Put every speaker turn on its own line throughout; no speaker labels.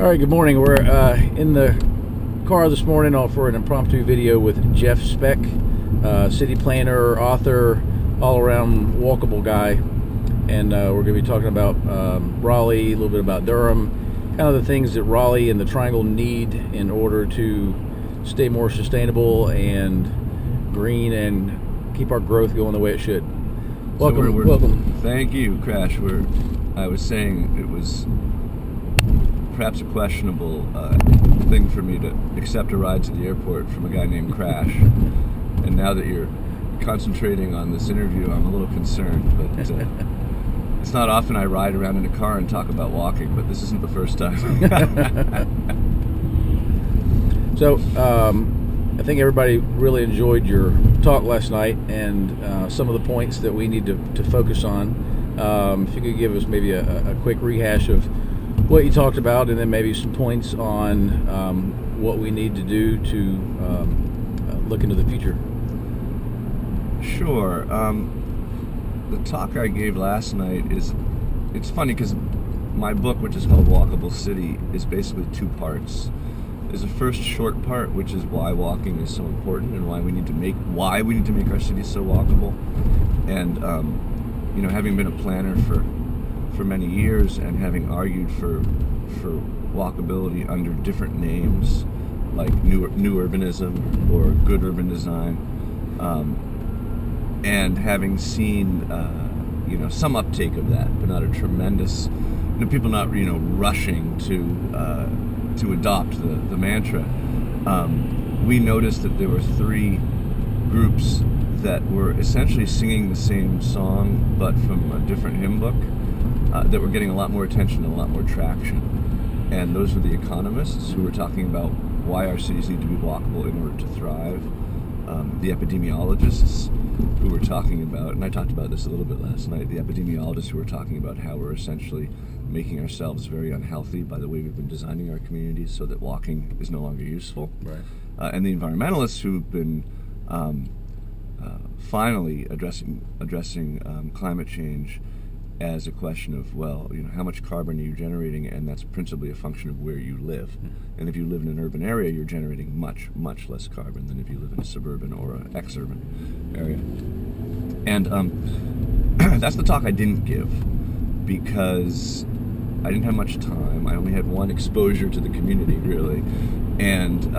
All right, good morning. We're in the car this morning for an impromptu video with Jeff Speck, city planner, author, all-around walkable guy. And we're going to be talking about Raleigh, a little bit about Durham, kind of the things that Raleigh and the Triangle need in order to stay more sustainable and green and keep our growth going the way it should. Welcome. Welcome.
Thank you, Crash. I was saying it was perhaps a questionable thing for me to accept a ride to the airport from a guy named Crash. And now that you're concentrating on this interview, I'm a little concerned. But it's not often I ride around in a car and talk about walking, but this isn't the first time.
So, I think everybody really enjoyed your talk last night and some of the points that we need to focus on. If you could give us maybe a quick rehash of what you talked about, and then maybe some points on what we need to do to look into the future.
Sure. The talk I gave last night it's funny because my book, which is called Walkable City, is basically two parts. There's a first short part, which is why walking is so important and why we need to make our cities so walkable. And having been a planner for many years and having argued for walkability under different names like new urbanism or good urban design, and having seen some uptake of that, but not a tremendous, people not rushing to adopt the mantra. We noticed that there were three groups that were essentially singing the same song but from a different hymn book, that were getting a lot more attention and a lot more traction. And those were the economists who were talking about why our cities need to be walkable in order to thrive. The epidemiologists who were talking about, and I talked about this a little bit last night, the epidemiologists who were talking about how we're essentially making ourselves very unhealthy by the way we've been designing our communities so that walking is no longer useful. Right. And the environmentalists who've been finally addressing climate change as a question of, how much carbon are you generating, and that's principally a function of where you live. And if you live in an urban area, you're generating much, much less carbon than if you live in a suburban or an ex-urban area. And that's the talk I didn't give because I didn't have much time. I only had one exposure to the community, really. And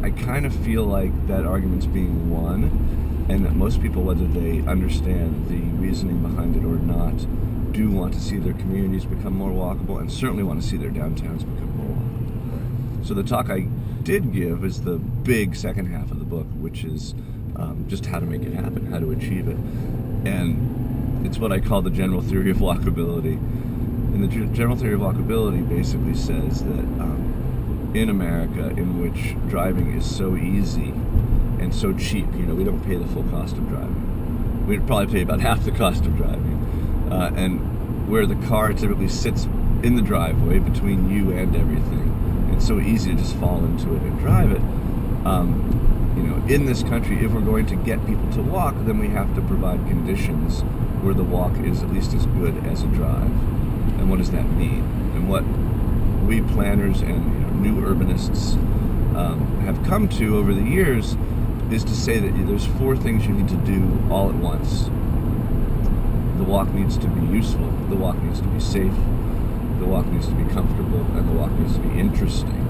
I kind of feel like that argument's being won, and that most people, whether they understand the reasoning behind it or not, do want to see their communities become more walkable and certainly want to see their downtowns become more walkable. So the talk I did give is the big second half of the book, which is just how to make it happen, how to achieve it. And it's what I call the general theory of walkability. And the general theory of walkability basically says that in America, in which driving is so easy and so cheap, we don't pay the full cost of driving. We'd probably pay about half the cost of driving. And where the car typically sits in the driveway between you and everything, it's so easy to just fall into it and drive it. In this country, if we're going to get people to walk, then we have to provide conditions where the walk is at least as good as a drive. And what does that mean? And what we planners and new urbanists have come to over the years is to say that there's four things you need to do all at once. The walk needs to be useful, the walk needs to be safe, the walk needs to be comfortable, and the walk needs to be interesting.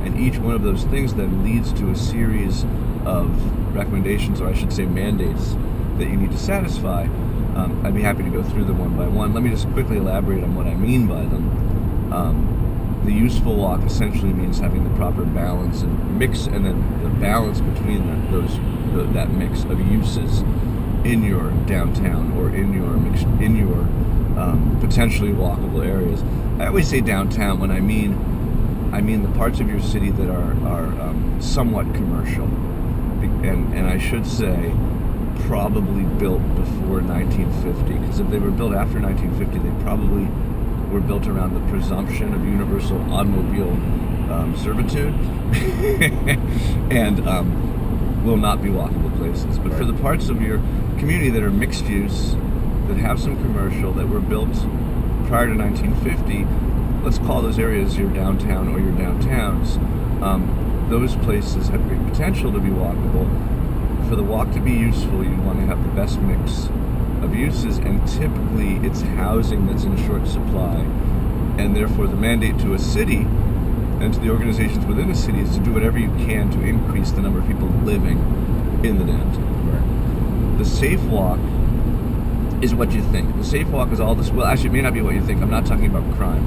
And each one of those things then leads to a series of recommendations, or I should say mandates, that you need to satisfy. I'd be happy to go through them one by one. Let me just quickly elaborate on what I mean by them. The useful walk essentially means having the proper balance and mix, and then the balance between that mix of uses in your downtown or in your potentially walkable areas. I always say downtown when I mean the parts of your city that are somewhat commercial, and I should say probably built before 1950, because if they were built after 1950, they probably were built around the presumption of universal automobile servitude and will not be walkable places. But for the parts of your community that are mixed use, that have some commercial, that were built prior to 1950, let's call those areas your downtown or your downtowns. Those places have great potential to be walkable. For the walk to be useful, you want to have the best mix of uses, and typically it's housing that's in short supply, and therefore the mandate to a city and to the organizations within a city is to do whatever you can to increase the number of people living in the downtown.
Right.
The safe walk is what you think. The safe walk is all this. Well, actually, it may not be what you think. I'm not talking about crime.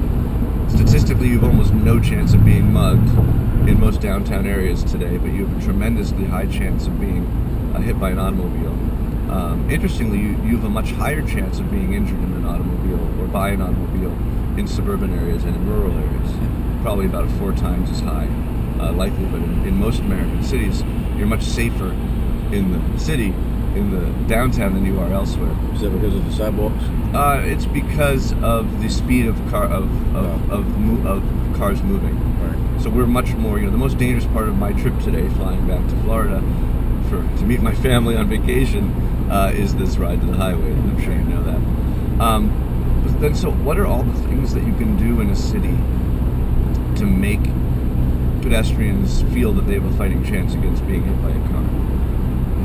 Statistically, you've almost no chance of being mugged in most downtown areas today, but you have a tremendously high chance of being hit by an automobile. Interestingly, you have a much higher chance of being injured in an automobile or by an automobile in suburban areas and in rural areas. Probably about 4 times as high likelihood. In most American cities, you're much safer in the city, in the downtown, than you are elsewhere.
Is that because of the sidewalks?
It's because of the speed of cars moving.
Right.
So we're much more. The most dangerous part of my trip today, flying back to Florida to meet my family on vacation, is this ride to the highway. I'm sure you know that. But then, so what are all the things that you can do in a city to make pedestrians feel that they have a fighting chance against being hit by a car?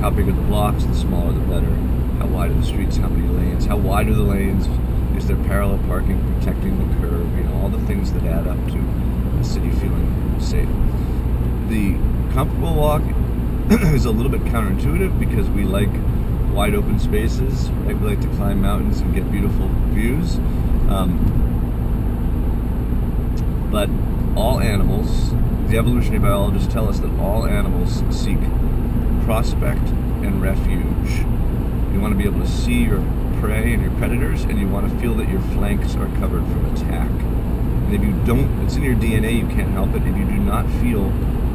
How big are the blocks? The smaller the better. How wide are the streets? How many lanes? How wide are the lanes? Is there parallel parking protecting the curb? All the things that add up to a city feeling safe. The comfortable walk is a little bit counterintuitive because we like wide open spaces, right? We like to climb mountains and get beautiful views. But all animals, the evolutionary biologists tell us that all animals seek prospect and refuge. You want to be able to see your prey and your predators, and you want to feel that your flanks are covered from attack. And if you don't, it's in your DNA, you can't help it. If you do not feel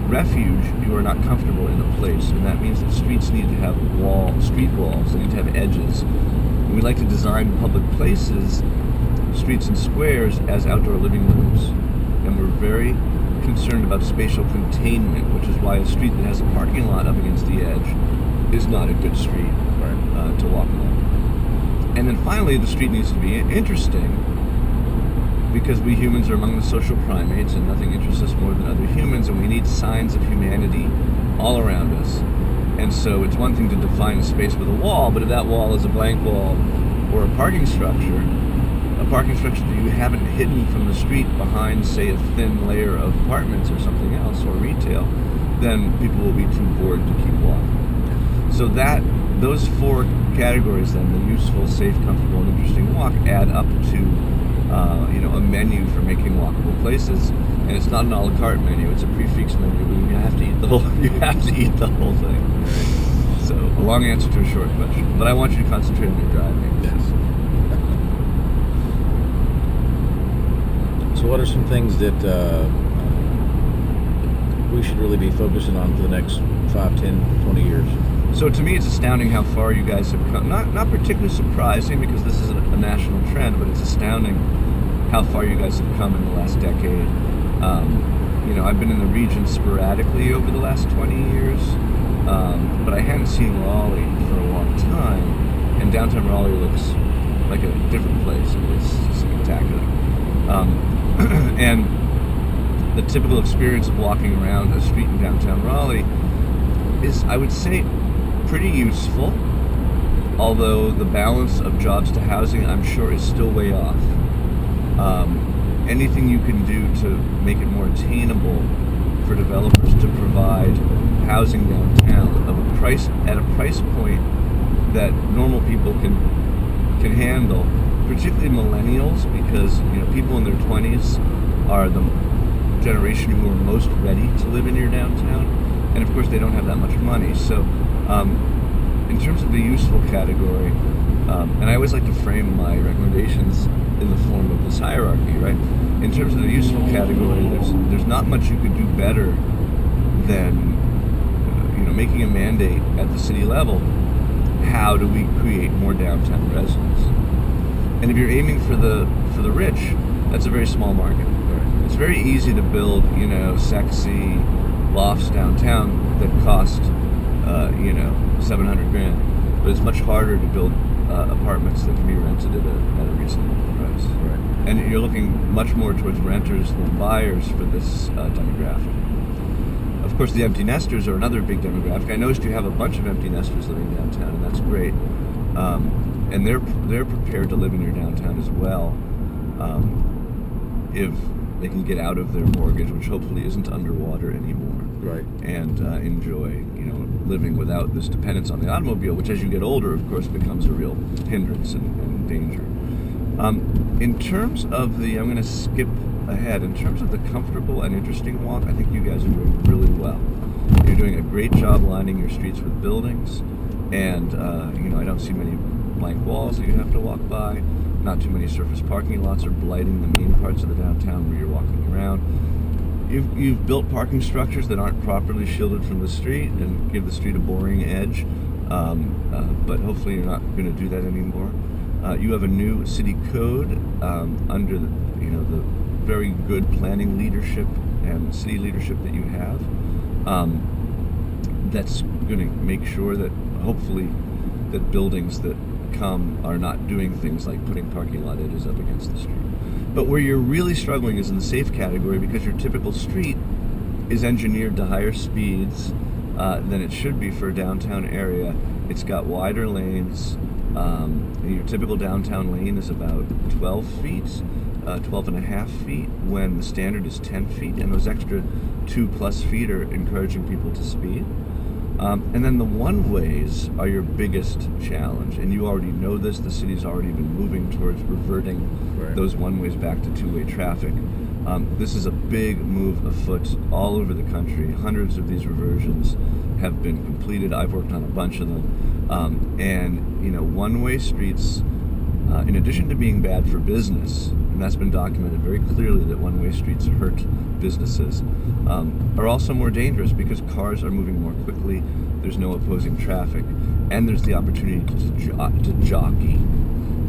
refuge, you are not comfortable in a place, and that means that streets need to have street walls, they need to have edges. And we like to design public places, streets and squares, as outdoor living rooms. And we're very concerned about spatial containment, which is why a street that has a parking lot up against the edge is not a good street to walk along. And then finally, the street needs to be interesting, because we humans are among the social primates, and nothing interests us more than other humans, and we need signs of humanity all around us. And so it's one thing to define a space with a wall, but if that wall is a blank wall or a parking structure that you haven't hidden from the street behind, say, a thin layer of apartments or something else, or retail, then people will be too bored to keep walking. So those 4 categories, then, the useful, safe, comfortable, and interesting walk, add up to a menu for making walkable places. And it's not an a la carte menu; it's a prefix menu. But you have to eat the whole. You have to eat the whole thing. So, a long answer to a short question, but I want you to concentrate on your driving.
Yes. So what are some things that we should really be focusing on for the next 5, 10, 20 years?
So to me, it's astounding how far you guys have come. Not particularly surprising, because this is a national trend, but it's astounding how far you guys have come in the last decade. I've been in the region sporadically over the last 20 years, but I hadn't seen Raleigh for a long time, and downtown Raleigh looks like a different place. It's spectacular. And the typical experience of walking around a street in downtown Raleigh is, I would say, pretty useful, although the balance of jobs to housing, I'm sure, is still way off. Anything you can do to make it more attainable for developers to provide housing downtown at a price point that normal people can handle, particularly millennials, because people in their 20s are the generation who are most ready to live in your downtown, and of course they don't have that much money. So in terms of the useful category, and I always like to frame my recommendations in the form of this hierarchy, right? In terms of the useful category, there's not much you could do better than making a mandate at the city level. How do we create more downtown residents? And if you're aiming for the rich, that's a very small market. It's very easy to build, sexy lofts downtown that cost, $700,000, but it's much harder to build apartments that can be rented at a reasonable price.
Right.
And you're looking much more towards renters than buyers for this demographic. Of course, the empty nesters are another big demographic. I noticed you have a bunch of empty nesters living downtown, and that's great. And they're prepared to live in your downtown as well, if they can get out of their mortgage, which hopefully isn't underwater anymore,
right? And
enjoy, living without this dependence on the automobile, which as you get older, of course, becomes a real hindrance and danger. In terms of I'm going to skip ahead. In terms of the comfortable and interesting walk, I think you guys are doing really well. You're doing a great job lining your streets with buildings, and I don't see many blank walls that you have to walk by. Not too many surface parking lots are blighting the main parts of the downtown where you're walking around. You've built parking structures that aren't properly shielded from the street and give the street a boring edge, but hopefully you're not going to do that anymore. You have a new city code under the very good planning leadership and city leadership that you have. That's going to make sure that hopefully that buildings that come are not doing things like putting parking lot edges up against the street. But where you're really struggling is in the safe category, because your typical street is engineered to higher speeds than it should be for a downtown area. It's got wider lanes. Your typical downtown lane is about 12 feet, 12 and a half feet, when the standard is 10 feet, and those extra 2+ feet are encouraging people to speed. And then the one-ways are your biggest challenge, and you already know this. The city's already been moving towards reverting those one-ways back to two-way traffic. This is a big move afoot all over the country. Hundreds of these reversions have been completed. I've worked on a bunch of them. And one-way streets, in addition to being bad for business, and that's been documented very clearly that one-way streets hurt businesses, are also more dangerous because cars are moving more quickly, there's no opposing traffic, and there's the opportunity to jockey.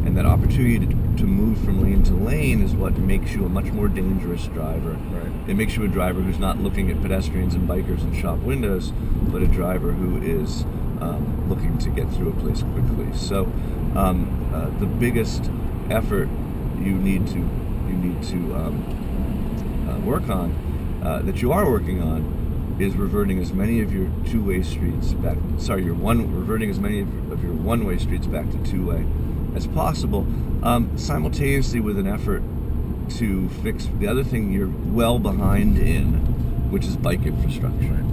And that opportunity to move from lane to lane is what makes you a much more dangerous driver. Right. It makes you a driver who's not looking at pedestrians and bikers and shop windows, but a driver who is looking to get through a place quickly. So the biggest effort you need to work on, that you are working on, is reverting as many of your two-way streets back. Reverting as many of your one-way streets back to two-way as possible, simultaneously with an effort to fix the other thing you're well behind in, which is bike infrastructure.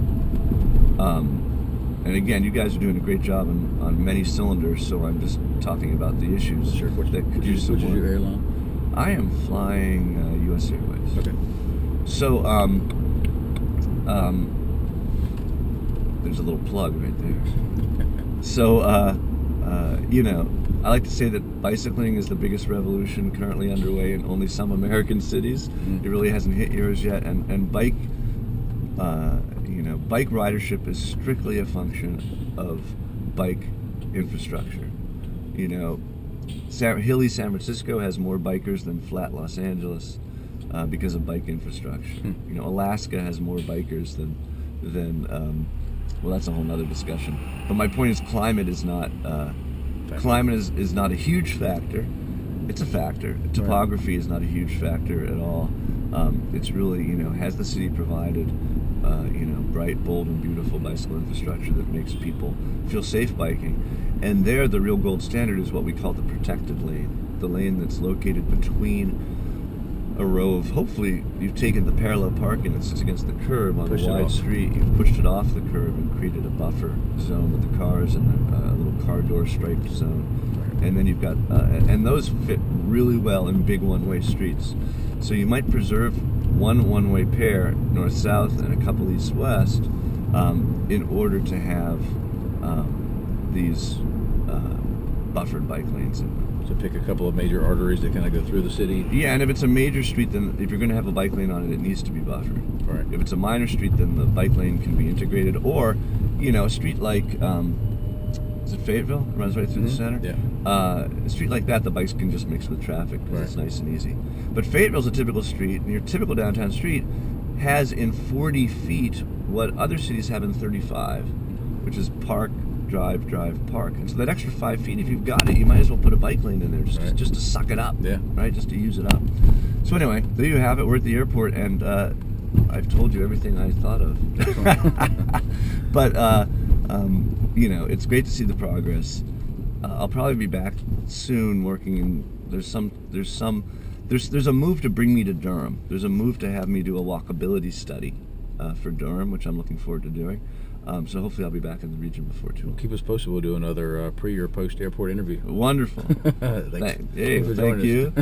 And again, you guys are doing a great job on many cylinders, so I'm just talking about the issues that could use some work.
Which is your airline?
I am flying U.S. Airways.
Okay.
So, there's a little plug right there. So, I like to say that bicycling is the biggest revolution currently underway in only some American cities. It really hasn't hit yours yet, and bike ridership is strictly a function of bike infrastructure. Hilly San Francisco has more bikers than flat Los Angeles because of bike infrastructure. Alaska has more bikers than well, that's a whole nother discussion. But my point is, climate is not is not a huge factor. It's a factor. Topography is not a huge factor at all. It's really, has the city provided bright, bold, and beautiful bicycle infrastructure that makes people feel safe biking. And there, the real gold standard is what we call the protected lane, the lane that's located between a row of, hopefully you've taken the parallel parking that sits against the curb on a wide street, you've pushed it off the curb and created a buffer zone with the cars and a little car door striped zone. And then you've got, and those fit really well in big one-way streets. So you might preserve one-way pair, north-south and a couple east-west, in order to have these buffered bike lanes in them.
So pick a couple of major arteries that kind of go through the city.
Yeah, and if it's a major street, then if you're going to have a bike lane on it, it needs to be buffered.
Right.
If it's a minor street, then the bike lane can be integrated. Or, a street like, is it Fayetteville? It runs right through the center.
Yeah.
A street like that, the bikes can just mix with traffic because it's nice and easy. But Fayetteville's a typical street, and your typical downtown street has in 40 feet what other cities have in 35, which is park, drive, park. And so that extra 5 feet, if you've got it, you might as well put a bike lane in there just to suck it up.
Yeah.
Right, just to use it up. So anyway, there you have it. We're at the airport, and I've told you everything I thought of. But you know, it's great to see the progress. I'll probably be back soon working in. There's a move to bring me to Durham. There's a move to have me do a walkability study for Durham, which I'm looking forward to doing. So hopefully I'll be back in the region before too long.
Keep us posted. We'll do another pre or post airport interview.
Wonderful.
Thank
you.